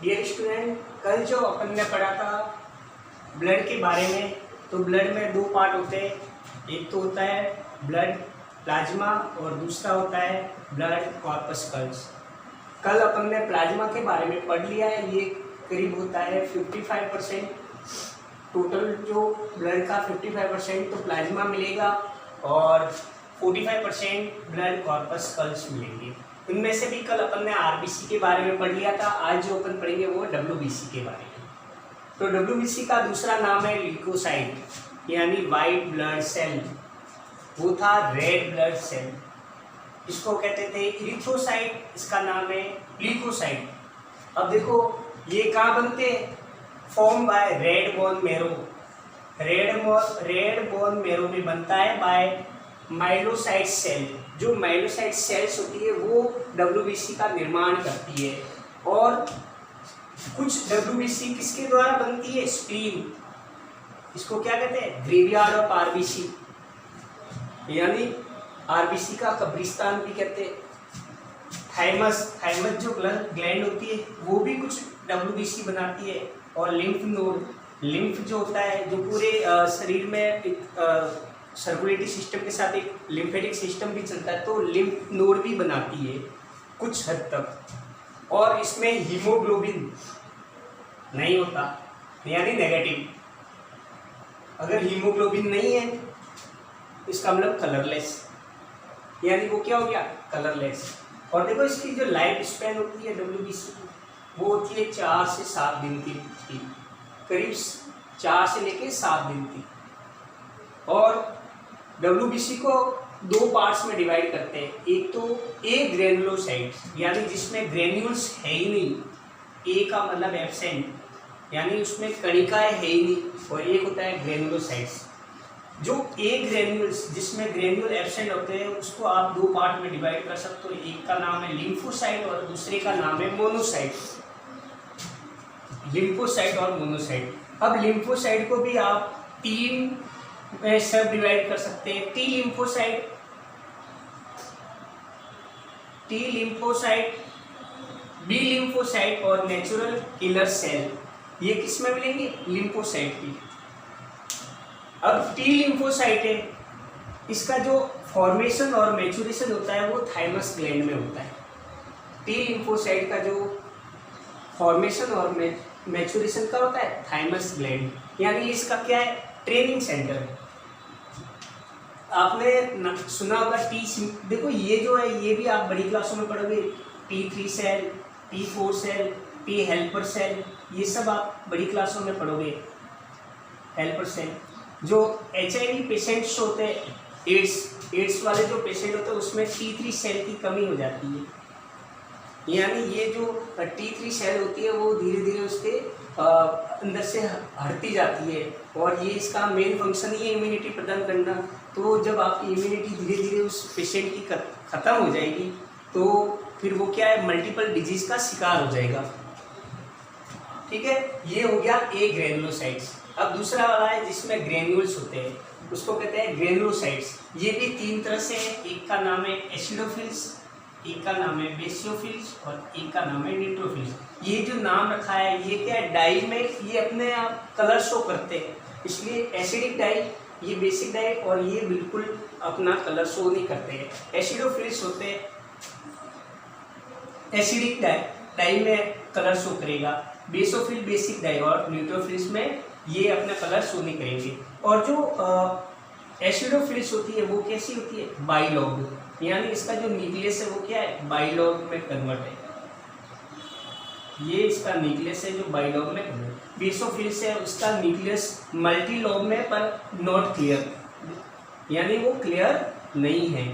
Dear student, कल जो अपन ने पढ़ा था ब्लड के बारे में, तो ब्लड में दो पार्ट होते हैं। एक तो होता है ब्लड प्लाज्मा और दूसरा होता है ब्लड कॉर्पस्कल्स। कल अपन ने प्लाज्मा के बारे में पढ़ लिया है। ये करीब होता है 55%। टोटल जो ब्लड का 55% तो प्लाज्मा मिलेगा और 45% ब्लड कॉर्पस्कल्स मिलेंगे। उनमें से भी कल अपन ने आरबीसी के बारे में पढ़ लिया था। आज जो अपन पढ़ेंगे वो डब्ल्यूबीसी के बारे में। तो डब्ल्यूबीसी का दूसरा नाम है ल्यूकोसाइट यानी वाइट ब्लड सेल। वो था रेड ब्लड सेल। इसको कहते थे इरिथ्रोसाइट, इसका नाम है ल्यूकोसाइट। अब देखो ये कहाँ बनते हैं? Form by red bone marrow. Red bone marrow में बनता है बाय माइलोसाइट सेल। जो माइलोसाइट सेल्स होती है वो डब्ल्यूबीसी का निर्माण करती है। और कुछ डब्ल्यूबीसी किसके द्वारा बनती है? स्प्लीन। इसको क्या कहते हैं? ग्रेवयार्ड ऑफ आरबीसी, यानी आरबीसी का कब्रिस्तान भी कहते हैं। थाइमस जो ग्लैंड होती है वो भी कुछ डब्ल्यूबीसी बनाती है। और लिम्फ नोड, लिम्फ जो होता है जो पूरे शरीर में सर्कुलेटरी सिस्टम के साथ एक लिम्फेटिक सिस्टम भी चलता है, तो लिम्फ नोड भी बनाती है कुछ हद तक। और इसमें हीमोग्लोबिन नहीं होता, यानी नेगेटिव। अगर हीमोग्लोबिन नहीं है इसका मतलब कलरलेस, यानी वो क्या हो गया? कलरलेस। और देखो इसकी जो लाइफ स्पैन होती है डब्ल्यूबीसी की, वो होती है 4 से 7 दिन की, करीब 4 से लेके 7 दिन की। और डब्ल्यूबीसी को दो पार्ट्स में डिवाइड करते हैं। एक तो ए ग्रेनुलोसाइट्स, यानी जिसमें ग्रेन्यूल्स है ही नहीं। ए का मतलब एब्सेंट, यानी उसमें कणिकाएं है ही नहीं। और एक होता है ग्रेनुलोसाइट्स। जो ए ग्रेन्यूल्स जिसमें ग्रेन्यूल एब्सेंट होते हैं उसको आप दो पार्ट में डिवाइड कर सकते हो। एक का नाम है लिम्फोसाइट और दूसरे का नाम है मोनोसाइट। लिम्फोसाइट और मोनोसाइट। अब लिम्फोसाइट को भी आप 3 में सब डिवाइड कर सकते हैं। टी लिम्फोसाइट, बी लिम्फोसाइट और नेचुरल किलर सेल। ये किस में मिलेंगे? लिम्फोसाइट की। अब टी लिम्फोसाइट है, इसका जो फॉर्मेशन और मैच्योरेशन होता है वो थाइमस ग्लैंड में होता है। टी लिम्फोसाइट का जो फॉर्मेशन और मैच्योरेशन का होता है थाइमस ग्लैंड, यानी इसका क्या है? ट्रेनिंग सेंटर है। आपने सुना होगा देखो ये जो है ये भी आप बड़ी क्लासों में पढ़ोगे। T3 cell, T4 cell, T helper cell, ये सब आप बड़ी क्लासों में पढ़ोगे। हेल्पर सेल जो HIV पेशेंट्स होते हैं, एड्स वाले जो पेशेंट होते हैं उसमें T3 सेल की कमी हो जाती है। यानी ये जो T3 सेल होती है वो धीरे धीरे उसके अंदर से हटती जाती है। और ये इसका मेन फंक्शन ही है इम्यूनिटी प्रदान करना। तो जब आपकी इम्यूनिटी धीरे धीरे उस पेशेंट की ख़त्म हो जाएगी तो फिर वो क्या है? मल्टीपल डिजीज़ का शिकार हो जाएगा। ठीक है, ये हो गया ए ग्रेनुलोसाइट्स। अब दूसरा वाला है जिसमें ग्रेन्यूल्स होते हैं, उसको कहते हैं ग्रेनुलोसाइट्स। ये भी 3 तरह से है। एक का नाम है एसिडोफिल्स, एक का नाम है बेसियोफिल्स और एक का नाम है न्यूट्रोफिल्स। ये जो नाम रखा है ये क्या है? डाई में ये अपने आप कलर शो करते हैं, इसलिए एसिडिक डाई, ये बेसिक डाई, और ये बिल्कुल अपना कलर शो नहीं करते हैं। एसिडोफिल्स होते हैं एसिडिक डाई में कलर शो करेगा, बेसोफिल बेसिक डाई, और न्यूट्रोफिल्स में ये अपना कलर शो नहीं करेंगे। और जो एसिडोफिल्स होती है वो कैसी होती है? बाइलॉग, यानी इसका जो न्यूक्लियस है वो क्या है? बाइलॉग में कन्वर्ट है। ये इसका न्यूक्लियस है जो बाइलॉग में कन्वर्ट। बेसोफिल्स है उसका न्यूक्लियस मल्टीलॉग में पर नॉट क्लियर, यानी वो क्लियर नहीं है।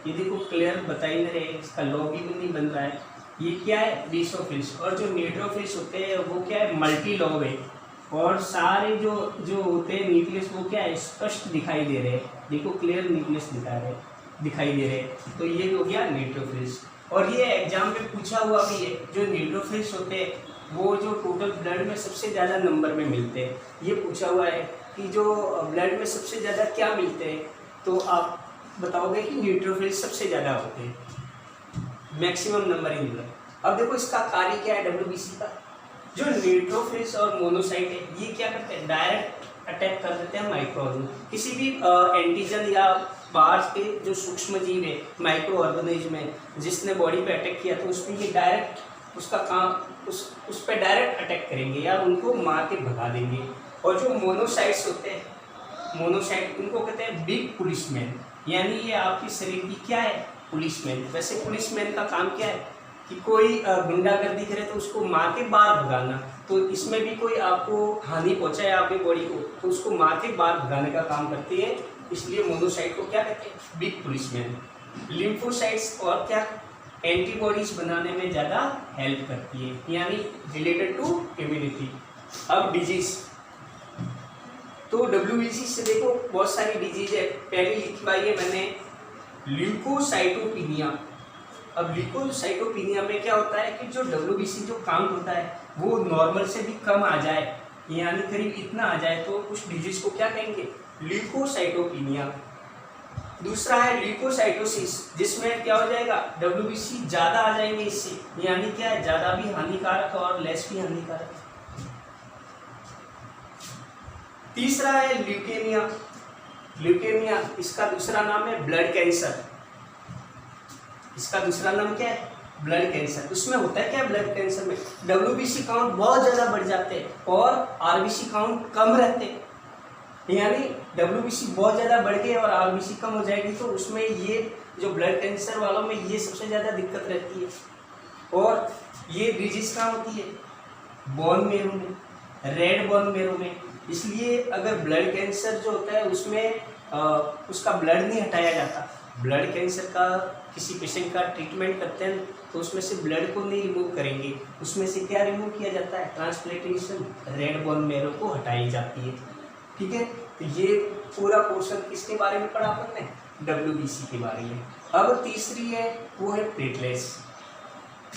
ये देखो क्लियर बता ही नहीं रहे, इसका लॉग भी नहीं बन रहा है। ये क्या है? बेसोफिल्स। और जो न्यूट्रोफिल्स होते हैं वो क्या है? मल्टीलॉग है। और सारे जो होते हैं न्यूक्लियस वो क्या है? स्पष्ट दिखाई दे रहे हैं। देखो क्लियर न्यूक्लियस दिखाई दे रहे हैं। तो ये हो गया न्यूट्रोफिल्स। और ये एग्जाम में पूछा हुआ भी है। जो न्यूट्रोफिल्स होते हैं वो जो टोटल ब्लड में सबसे ज़्यादा नंबर में मिलते हैं। ये पूछा हुआ है कि जो ब्लड में सबसे ज़्यादा क्या मिलते हैं, तो आप बताओगे कि न्यूट्रोफिल्स सबसे ज़्यादा होते हैं, मैक्सिमम नंबर इन ब्लड। अब देखो इसका कार्य क्या है डब्ल्यूबीसी का। जो न्यूट्रोफिल्स और मोनोसाइट है ये क्या करते हैं, डायरेक्ट अटैक कर देते हैं माइक्रो ऑर्गेनिज्म, किसी भी एंटीजन या बाहर के जो सूक्ष्म जीव है माइक्रो ऑर्गेनिज्म है जिसने बॉडी पे अटैक किया तो उसमें ये डायरेक्ट उसका काम उस पर डायरेक्ट अटैक करेंगे या उनको मार के भगा देंगे। और जो मोनोसाइट्स होते हैं, मोनोसाइट उनको कहते हैं बिग पुलिसमैन, यानी ये आपके शरीर की क्या है, पुलिसमैन। वैसे पुलिसमैन का काम क्या है कि कोई गुंडागर्दी करे तो उसको मार के बाहर भगाना, तो इसमें भी कोई आपको हानि पहुंचाए आपकी बॉडी को तो उसको मार के बाहर भगाने का काम करती है, इसलिए मोनोसाइट को क्या कहते हैं, बिग पुलिसमैन। लिम्फोसाइट्स और क्या, एंटीबॉडीज बनाने में ज़्यादा हेल्प करती है, यानी रिलेटेड टू इम्यूनिटी। अब डिजीज, तो WBC से देखो बहुत सारी डिजीज है, पहले लिखवाई है मैंने ल्यूकोसाइटोपिनिया। अब ल्यूकोसाइटोपिनिया में क्या होता है कि जो WBC जो काउंट होता है वो नॉर्मल से भी कम आ जाए, यानी करीब इतना आ जाए तो उस डिजीज को क्या कहेंगे, ल्यूकोसाइटोपिनिया। दूसरा है ल्यूकोसाइटोसिस, जिसमें क्या हो जाएगा, WBC ज़्यादा आ जाएंगे इससे, यानी क्या है, ज़्यादा भी हानिकारक और लेस भी हानिकारक। तीसरा है ल्यूकेमिया। ल्यूकेमिया इसका दूसरा नाम है ब्लड कैंसर, इसका दूसरा नाम क्या है, ब्लड कैंसर। उसमें होता है क्या, ब्लड कैंसर में WBC काउंट बहुत ज़्यादा बढ़ जाते हैं और RBC काउंट कम रहते हैं, यानी WBC बहुत ज़्यादा बढ़ गए और RBC कम हो जाएगी तो उसमें ये जो ब्लड कैंसर वालों में ये सबसे ज़्यादा दिक्कत रहती है। और ये डिजीज कहाँ होती है, बोन मेरो में, रेड बोन मेरो में। इसलिए अगर ब्लड कैंसर जो होता है उसमें उसका ब्लड नहीं हटाया जाता, ब्लड कैंसर का किसी पेशेंट का ट्रीटमेंट करते हैं तो उसमें से ब्लड को नहीं रिमूव करेंगे, उसमें से क्या रिमूव किया जाता है, ट्रांसप्लांटेशन, रेड बोन मेरो को हटाई जाती है। ठीक है, तो ये पूरा पोर्शन किसके बारे में पढ़ा अपन ने, WBC के बारे में। अब तीसरी है वो है प्लेटलेट्स।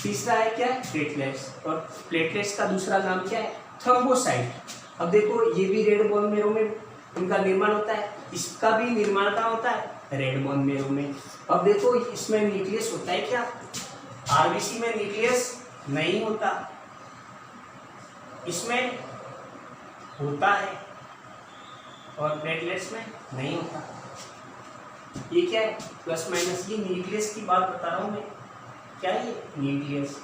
तीसरा है क्या, प्लेटलेट्स, और प्लेटलेट्स का दूसरा नाम क्या है, थ्रोम्बोसाइट। अब देखो ये भी रेड बोन मेरो में उनका निर्माण होता है, इसका भी निर्माण कहाँ होता है, रेड बोन मेरो में। अब देखो इसमें न्यूक्लियस होता है क्या, RBC में न्यूक्लियस नहीं होता, इसमें होता है और प्लेटलेट्स में नहीं होता। ये क्या है, प्लस माइनस, ये न्यूक्लियस की बात बता रहा हूँ मैं, क्या है ये न्यूक्लियस,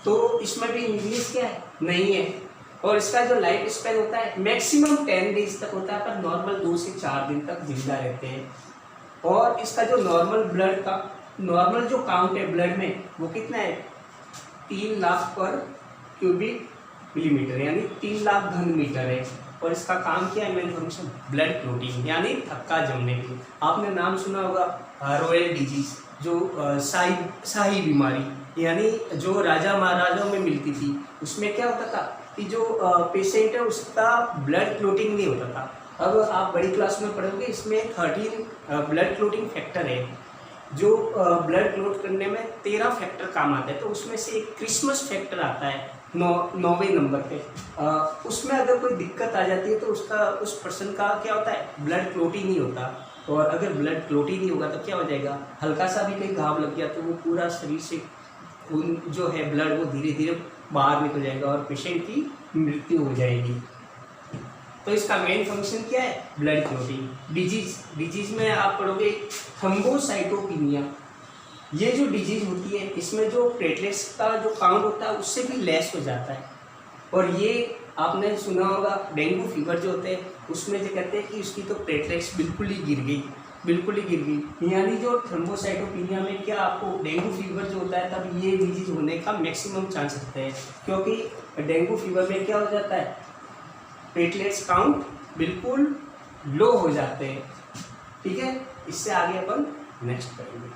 तो इसमें भी न्यूक्लियस क्या है, नहीं है। और इसका जो लाइफ स्पैन होता है मैक्सिमम 10 डेज तक होता है, पर नॉर्मल 2 से 4 दिन तक जिंदा रहते हैं। और इसका जो नॉर्मल ब्लड का नॉर्मल जो काउंट है ब्लड में वो कितना है, 3 लाख पर क्यूबिक मिलीमीटर, यानी 3 लाख घन मीटर है। और इसका काम क्या है, मेन फंक्शन ब्लड क्लोटिंग, यानी थक्का जमने की। आपने नाम सुना होगा रॉयल डिजीज, जो शाही बीमारी, यानी जो राजा महाराजाओं में मिलती थी, उसमें क्या होता था कि जो पेशेंट है उसका ब्लड क्लोटिंग नहीं होता था। अब आप बड़ी क्लास में पढ़ोगे, इसमें 13 ब्लड क्लोटिंग फैक्टर है, जो ब्लड क्लोट करने में 13 फैक्टर काम आता है। तो उसमें से एक क्रिसमस फैक्टर आता है 9वें नंबर पे, उसमें अगर कोई दिक्कत आ जाती है तो उसका उस पर्सन का क्या होता है, ब्लड क्लोट ही नहीं होता। और अगर ब्लड क्लोट ही नहीं होगा तो क्या हो जाएगा, हल्का सा भी कहीं घाव लग गया तो वो पूरा शरीर से खून जो है ब्लड वो धीरे धीरे बाहर निकल जाएगा और पेशेंट की मृत्यु हो जाएगी। तो इसका मेन फंक्शन क्या है, ब्लड क्लोटिंग। डिजीज में आप पढ़ोगे थ्रोम्बोसाइटोपिनिया, ये जो डिजीज होती है इसमें जो प्लेटलेट्स का जो काउंट होता है उससे भी लेस हो जाता है। और ये आपने सुना होगा डेंगू फीवर जो होते हैं उसमें जो कहते हैं कि उसकी तो प्लेटलेट्स बिल्कुल ही गिर गई, यानी जो थ्रोम्बोसाइटोपिनिया में क्या आपको डेंगू फीवर जो होता है तब ये डिजीज होने का मैक्सिमम चांस रहता है, क्योंकि डेंगू फीवर में क्या हो जाता है, प्लेटलेट्स काउंट बिल्कुल लो हो जाते हैं। ठीक है, इससे आगे अपन नेक्स्ट करेंगे।